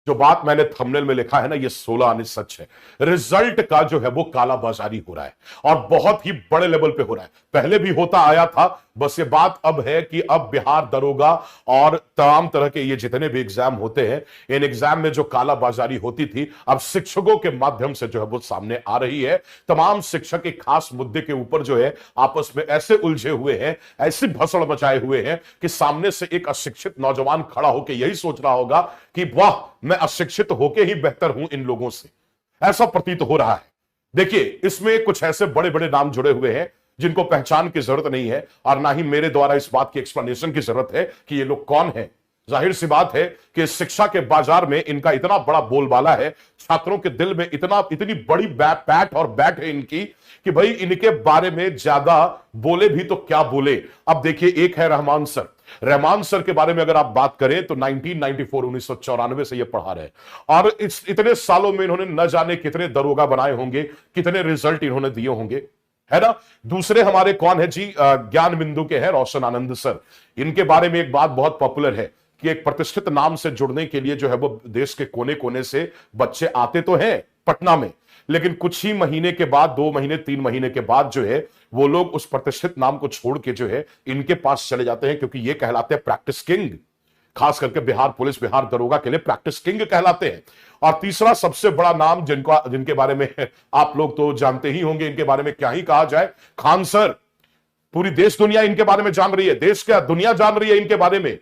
जो बात मैंने थंबनेल में लिखा है ना, ये 16 आने सच है। रिजल्ट का जो है वो कालाबाजारी हो रहा है और बहुत ही बड़े लेवल पे हो रहा है। पहले भी होता आया था, बस ये बात अब है कि अब बिहार दरोगा और तमाम तरह के ये जितने भी एग्जाम होते हैं, इन एग्जाम में जो कालाबाजारी होती थी, अब शिक्षकों के माध्यम से जो है वो सामने आ रही है। तमाम शिक्षक एक खास मुद्दे के ऊपर जो है आपस में ऐसे उलझे हुए हैं, ऐसी भसड़ मचाए हुए हैं कि सामने से एक अशिक्षित नौजवान खड़ा होकर यही सोच रहा होगा कि वाह, मैं अशिक्षित होके ही बेहतर हूं इन लोगों से। ऐसा प्रतीत हो रहा है। देखिए, इसमें कुछ ऐसे बड़े बड़े नाम जुड़े हुए हैं जिनको पहचान की जरूरत नहीं है और ना ही मेरे द्वारा इस बात की एक्सप्लेनेशन की जरूरत है कि ये लोग कौन है। जाहिर सी बात है कि शिक्षा के बाजार में इनका इतना बड़ा बोलबाला है, छात्रों के दिल में इतनी बड़ी पैठ और बैठ है इनकी कि भाई इनके बारे में ज्यादा बोले भी तो क्या बोले। अब देखिए, एक है रहमान सर के बारे में अगर आप बात करें तो 1994 से ये पढ़ा रहे और इतने सालों में इन्होंने न जाने कितने दरोगा बनाए होंगे, कितने रिजल्ट इन्होंने दिए होंगे, है ना। दूसरे हमारे कौन है जी, ज्ञान बिंदु के हैं रोशन आनंद सर। इनके बारे में एक बात बहुत पॉपुलर है कि एक प्रतिष्ठित नाम से जुड़ने के लिए जो है वो देश के कोने कोने से बच्चे आते तो हैं पटना में, लेकिन कुछ ही महीने के बाद, 2 महीने 3 महीने के बाद जो है वो लोग उस प्रतिष्ठित नाम को छोड़ के जो है इनके पास चले जाते हैं, क्योंकि ये कहलाते हैं प्रैक्टिस किंग। खास करके बिहार पुलिस, बिहार दरोगा के लिए प्रैक्टिस किंग कहलाते हैं। और तीसरा सबसे बड़ा नाम जिनके बारे में आप लोग तो जानते ही होंगे, इनके बारे में क्या ही कहा जाए, खान सर। पूरी देश दुनिया इनके बारे में जान रही है, देश क्या दुनिया जान रही है इनके बारे में।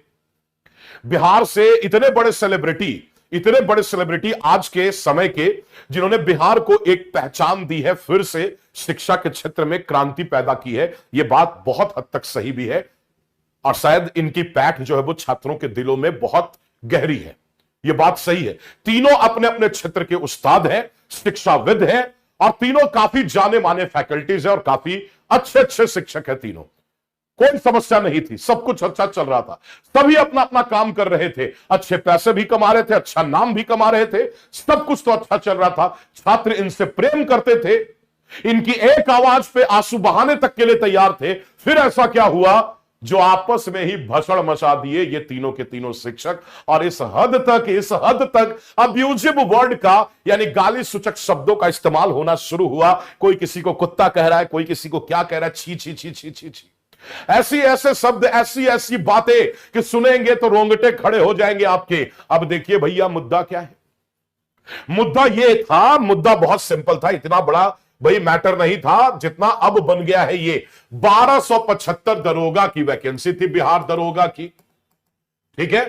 बिहार से इतने बड़े सेलिब्रिटी आज के समय के, जिन्होंने बिहार को एक पहचान दी है, फिर से शिक्षा के क्षेत्र में क्रांति पैदा की है। यह बात बहुत हद तक सही भी है और शायद इनकी पैठ जो है वो छात्रों के दिलों में बहुत गहरी है। यह बात सही है। तीनों अपने अपने क्षेत्र के उस्ताद हैं, शिक्षाविद हैं और तीनों काफी जाने माने फैकल्टीज है और काफी अच्छे अच्छे शिक्षक है तीनों। कोई समस्या नहीं थी, सब कुछ अच्छा चल रहा था, सभी अपना अपना काम कर रहे थे, अच्छे पैसे भी कमा रहे थे, अच्छा नाम भी कमा रहे थे, सब कुछ तो अच्छा चल रहा था। छात्र इनसे प्रेम करते थे, इनकी एक आवाज पे आंसू बहाने तक के लिए तैयार थे। फिर ऐसा क्या हुआ जो आपस में ही भसड़ मचा दिए ये तीनों के तीनों शिक्षक। और इस हद तक अब्यूजिव वर्ड का, यानी गाली सूचक शब्दों का इस्तेमाल होना शुरू हुआ। कोई किसी को कुत्ता कह रहा है, कोई किसी को क्या कह रहा है, छी छी छी छी छी छी, ऐसे शब्द, ऐसी बातें कि सुनेंगे तो रोंगटे खड़े हो जाएंगे आपके। अब देखिए भैया, मुद्दा क्या है। मुद्दा ये था, मुद्दा बहुत सिंपल था, इतना बड़ा भाई मैटर नहीं था जितना अब बन गया है ये। 1275 दरोगा की वैकेंसी थी बिहार दरोगा की, ठीक है।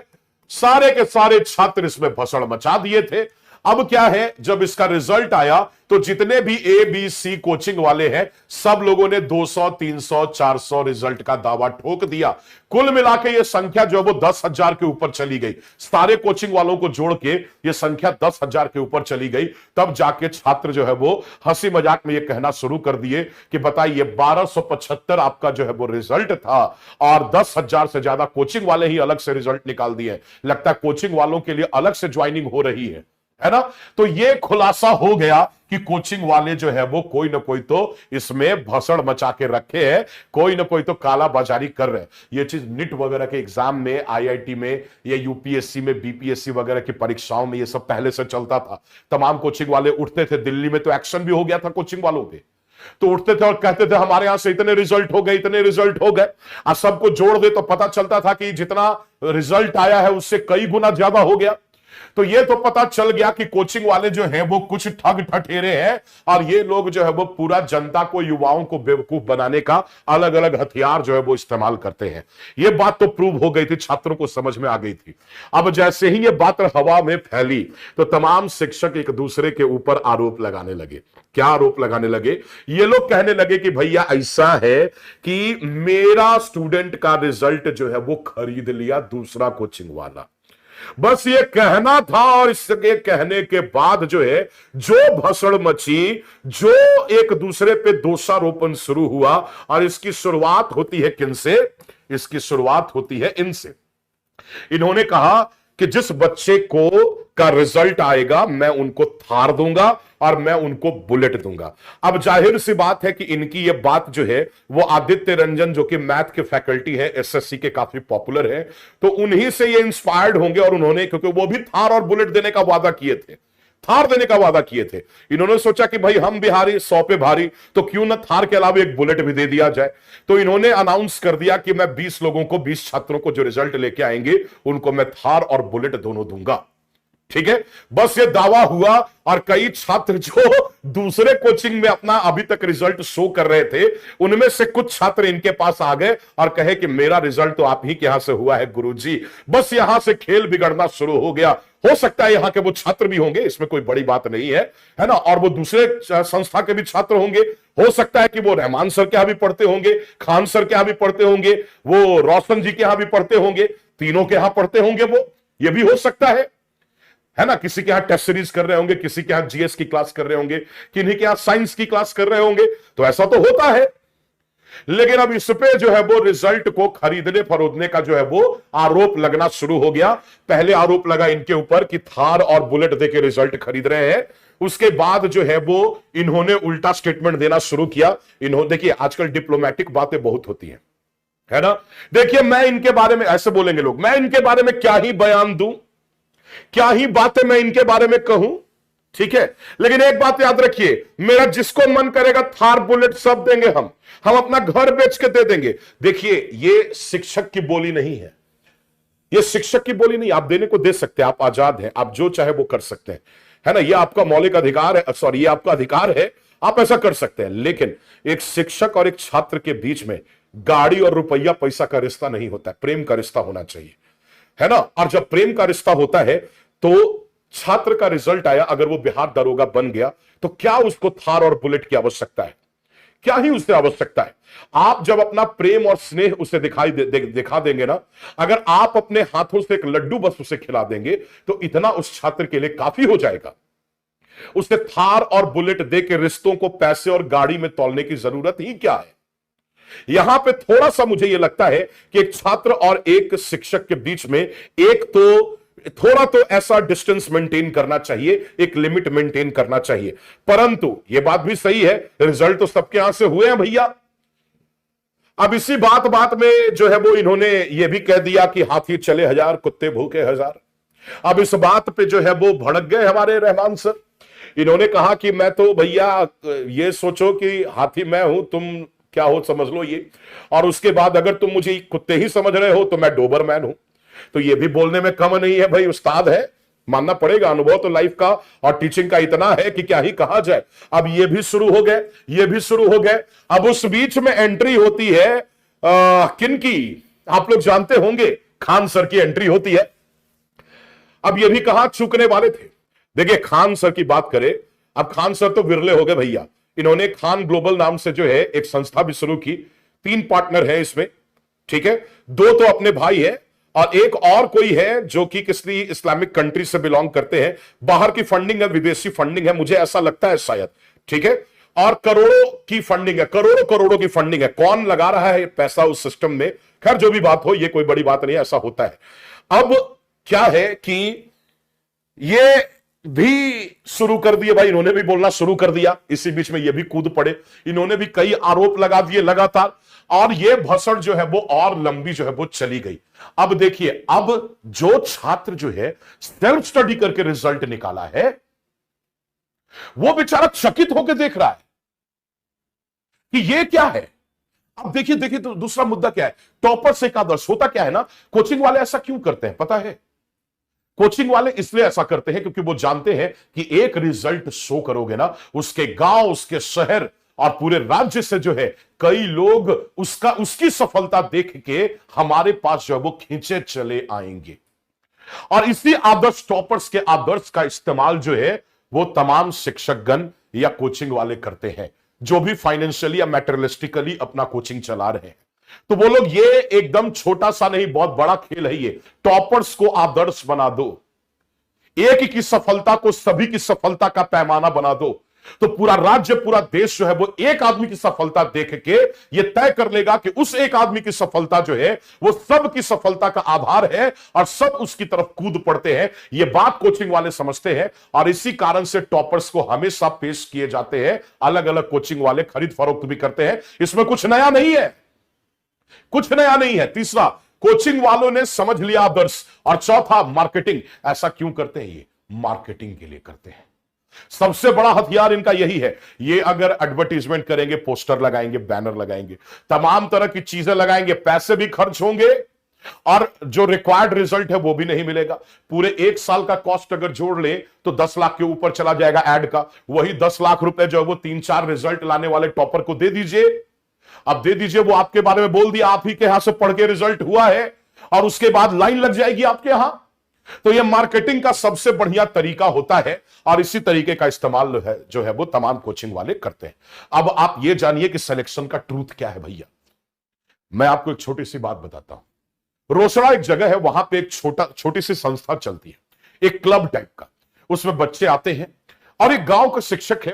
सारे के सारे छात्र इसमें भसड़ मचा दिए थे। अब क्या है, जब इसका रिजल्ट आया तो जितने भी ABC कोचिंग वाले हैं, सब लोगों ने 200, 300, 400 रिजल्ट का दावा ठोक दिया। कुल मिला के ये संख्या जो है वो 10,000 के ऊपर चली गई। सारे कोचिंग वालों को जोड़ के ये संख्या 10,000 के ऊपर चली गई। तब जाके छात्र जो है वो हंसी मजाक में ये कहना शुरू कर दिए कि बताइए, 1275 आपका जो है वो रिजल्ट था और 10,000 से ज्यादा कोचिंग वाले ही अलग से रिजल्ट निकाल दिए। लगता है कोचिंग वालों के लिए अलग से ज्वाइनिंग हो रही है ना। तो ये खुलासा हो गया कि कोचिंग वाले जो है वो कोई ना कोई तो इसमें भसड़ मचा के रखे हैं, कोई ना कोई तो काला बाजारी कर रहे हैं। ये चीज नीट वगैरह के एग्जाम में, IIT में या UPSC में, BPSC वगैरह की परीक्षाओं में ये सब पहले से चलता था। तमाम कोचिंग वाले उठते थे, दिल्ली में तो एक्शन भी हो गया था कोचिंग वालों पे, तो उठते थे और कहते थे हमारे यहां से इतने रिजल्ट हो गए, इतने रिजल्ट हो गए। और सबको जोड़ दे तो पता चलता था कि जितना रिजल्ट आया है उससे कई गुना ज्यादा हो गया। तो ये तो पता चल गया कि कोचिंग वाले जो हैं वो कुछ ठग ठठेरे हैं और ये लोग जो है वो पूरा जनता को, युवाओं को बेवकूफ बनाने का अलग अलग हथियार जो है वो इस्तेमाल करते हैं। ये बात तो प्रूव हो गई थी, छात्रों को समझ में आ गई थी। अब जैसे ही ये बात हवा में फैली तो तमाम शिक्षक एक दूसरे के ऊपर आरोप लगाने लगे। क्या आरोप लगाने लगे? ये लोग कहने लगे कि भैया ऐसा है कि मेरा स्टूडेंट का रिजल्ट जो है वो खरीद लिया दूसरा कोचिंग वाला। बस ये कहना था और इसके कहने के बाद जो है जो भसड़ मची, जो एक दूसरे पे दोषारोपण शुरू हुआ। और इसकी शुरुआत होती है किनसे? इसकी शुरुआत होती है इनसे। इन्होंने कहा कि जिस बच्चे को का रिजल्ट आएगा मैं उनको थार दूंगा और मैं उनको बुलेट दूंगा। अब जाहिर सी बात है कि इनकी ये बात जो है वो आदित्य रंजन जो कि मैथ के फैकल्टी है, एसएससी के काफी पॉपुलर है, तो उन्हीं से ये इंस्पायर्ड होंगे और उन्होंने, क्योंकि वो भी थार और बुलेट देने का वादा किए थे, थार देने का वादा किए थे। इन्होंने सोचा कि भाई हम बिहारी 100 पे भारी, तो क्यों ना थार के अलावा एक बुलेट भी दे दिया जाए। तो इन्होंने अनाउंस कर दिया कि मैं 20 लोगों को, 20 छात्रों को जो रिजल्ट लेके आएंगे उनको मैं थार और बुलेट दोनों दूंगा। ठीक है, बस ये दावा हुआ और कई छात्र जो दूसरे कोचिंग में अपना अभी तक रिजल्ट शो कर रहे थे, उनमें से कुछ छात्र इनके पास आ गए और कहे कि मेरा रिजल्ट तो आप ही के यहां से हुआ है गुरुजी। बस यहां से खेल बिगड़ना शुरू हो गया। हो सकता है यहां के वो छात्र भी होंगे, इसमें कोई बड़ी बात नहीं है ना, और वो दूसरे संस्था के भी छात्र होंगे। हो सकता है कि वो रहमान सर के यहां भी पढ़ते होंगे, खान सर के यहां भी पढ़ते होंगे, वो रोशन जी के यहां भी पढ़ते होंगे, तीनों के यहां पढ़ते होंगे वो, ये भी हो सकता है ना। किसी के यहां टेस्ट सीरीज कर रहे होंगे, किसी के यहां जीएस की क्लास कर रहे होंगे, किन्हीं के यहां साइंस की क्लास कर रहे होंगे, तो ऐसा तो होता है। लेकिन अब इस पे जो है वो रिजल्ट को खरीदने फरोदने का जो है वो आरोप लगना शुरू हो गया। पहले आरोप लगा इनके ऊपर कि थार और बुलेट देके रिजल्ट खरीद रहे हैं। उसके बाद जो है वो इन्होंने उल्टा स्टेटमेंट देना शुरू किया। इन्होंने, देखिए आजकल डिप्लोमेटिक बातें बहुत होती हैं, है ना। देखिए मैं इनके बारे में, ऐसे बोलेंगे लोग, मैं इनके बारे में क्या ही बयान दूं, क्या ही बातें मैं इनके बारे में कहूं, ठीक है। लेकिन एक बात याद रखिए, मेरा जिसको मन करेगा थार बुलेट सब देंगे हम अपना घर बेच के दे देंगे। देखिए ये शिक्षक की बोली नहीं है, ये शिक्षक की बोली नहीं। आप देने को दे सकते हैं, आप आजाद हैं, आप जो चाहे वो कर सकते हैं, है ना। ये आपका मौलिक अधिकार है, सॉरी ये आपका अधिकार है, आप ऐसा कर सकते हैं। लेकिन एक शिक्षक और एक छात्र के बीच में गाड़ी और रुपया पैसा का रिश्ता नहीं होता है, प्रेम का रिश्ता होना चाहिए, है ना। और जब प्रेम का रिश्ता होता है तो छात्र का रिजल्ट आया, अगर वो बिहार दरोगा बन गया तो क्या उसको थार और बुलेट की आवश्यकता है, क्या ही उससे आवश्यकता है। आप जब अपना प्रेम और स्नेह उसे दिखा देंगे ना, अगर आप अपने हाथों से एक लड्डू बस उसे खिला देंगे तो इतना उस छात्र के लिए काफी हो जाएगा। उसे थार और बुलेट दे के रिश्तों को पैसे और गाड़ी में तौलने की जरूरत ही क्या है। यहां पे थोड़ा सा मुझे यह लगता है कि एक छात्र और एक शिक्षक के बीच में एक तो थोड़ा तो ऐसा डिस्टेंस मेंटेन करना चाहिए, एक लिमिट मेंटेन करना चाहिए। परंतु यह बात भी सही है, रिजल्ट तो सबके यहां से हुए हैं भैया। अब इसी बात में जो है वो इन्होंने ये भी कह दिया कि हाथी चले 1000 कुत्ते भूखे 1000। अब इस बात पे जो है वो भड़क गए हमारे रहमान सर। इन्होंने कहा कि मैं तो भैया ये सोचो कि हाथी मैं हूं, तुम क्या हो समझ लो ये, और उसके बाद अगर तुम मुझे कुत्ते ही समझ रहे हो तो मैं डोबरमैन हूं। तो ये भी बोलने में कम नहीं है भाई, उस्ताद है, मानना पड़ेगा। अनुभव तो लाइफ का और टीचिंग का इतना है कि क्या ही कहा जाए। अब ये भी शुरू हो गए, ये भी शुरू हो गए। अब उस बीच में एंट्री होती है किनकी, आप लोग जानते होंगे, खान सर की एंट्री होती है। अब ये भी कहा चूकने वाले थे। देखिए खान सर की बात करें, अब खान सर तो विरले हो गए भैया। इन्होंने खान ग्लोबल नाम से जो है एक संस्था भी शुरू की, 3 पार्टनर है इसमें, ठीक है। 2 तो अपने भाई है और एक और कोई है जो कि किसी इस्लामिक कंट्री से बिलोंग करते हैं। बाहर की फंडिंग है, विदेशी फंडिंग है, मुझे ऐसा लगता है शायद, ठीक है। और करोड़ों की फंडिंग है, करोड़ों करोड़ों की फंडिंग है। कौन लगा रहा है पैसा उस सिस्टम में, खैर जो भी बात हो, ये कोई बड़ी बात नहीं है, ऐसा होता है। अब क्या है कि ये भी शुरू कर दिए भाई, इन्होंने भी बोलना शुरू कर दिया। इसी बीच में ये भी कूद पड़े, इन्होंने भी कई आरोप लगा दिए लगातार, और ये भसड़ जो है वो और लंबी जो है वो चली गई। अब देखिए, अब जो छात्र जो है सेल्फ स्टडी करके रिजल्ट निकाला है, वो बेचारा चकित होकर देख रहा है कि ये क्या है। अब देखिए तो दूसरा मुद्दा क्या है, टॉपर से एक आदर्श होता क्या है ना। कोचिंग वाले ऐसा क्यों करते हैं पता है? कोचिंग वाले इसलिए ऐसा करते हैं क्योंकि वो जानते हैं कि एक रिजल्ट शो करोगे ना, उसके गांव, उसके शहर और पूरे राज्य से जो है कई लोग उसकी सफलता देख के हमारे पास जो है वो खींचे चले आएंगे। और इसी आदर्श, टॉपर्स के आदर्श का इस्तेमाल जो है वो तमाम शिक्षकगण या कोचिंग वाले करते हैं, जो भी फाइनेंशियली या मैटेरियलिस्टिकली अपना कोचिंग चला रहे हैं। तो वो लोग, ये एकदम छोटा सा नहीं, बहुत बड़ा खेल है ये। टॉपर्स को आदर्श बना दो, एक की सफलता को सभी की सफलता का पैमाना बना दो। तो पूरा राज्य, पूरा देश जो है वो एक आदमी की सफलता देख के ये तय कर लेगा कि उस एक आदमी की सफलता जो है वो सब की सफलता का आधार है और सब उसकी तरफ कूद पड़ते हैं। ये बात कोचिंग वाले समझते हैं और इसी कारण से टॉपर्स को हमेशा पेश किए जाते हैं। अलग अलग कोचिंग वाले खरीद फरोख्त भी करते हैं, इसमें कुछ नया नहीं है, कुछ नया नहीं है। तीसरा, कोचिंग वालों ने समझ लिया आदर्श। और चौथा, मार्केटिंग। ऐसा क्यों करते हैं? ये मार्केटिंग के लिए करते हैं। सबसे बड़ा हथियार इनका यही है। ये अगर एडवर्टीजमेंट करेंगे, पोस्टर लगाएंगे, बैनर लगाएंगे, तमाम तरह की चीजें लगाएंगे, पैसे भी खर्च होंगे और जो रिक्वायर्ड रिजल्ट है वो भी नहीं मिलेगा। पूरे एक साल का कॉस्ट अगर जोड़ ले तो 10 लाख के ऊपर चला जाएगा एड का। वही 10 लाख रुपए जो है वो 3-4 रिजल्ट लाने वाले टॉपर को दे दीजिए। अब दे दीजिए, वो आपके बारे में बोल दिया आप ही के यहां से पढ़ के रिजल्ट हुआ है और उसके बाद लाइन लग जाएगी आपके यहां। तो यह मार्केटिंग का सबसे बढ़िया तरीका होता है और इसी तरीके का इस्तेमाल है जो है वो तमाम कोचिंग वाले करते हैं। अब आप यह जानिए कि सिलेक्शन का ट्रूथ क्या है भैया। मैं आपको एक छोटी सी बात बताता हूं। रोसड़ा एक जगह है, वहां पे एक छोटी सी संस्था चलती है, एक क्लब टाइप का। उसमें बच्चे आते हैं और एक गांव का शिक्षक है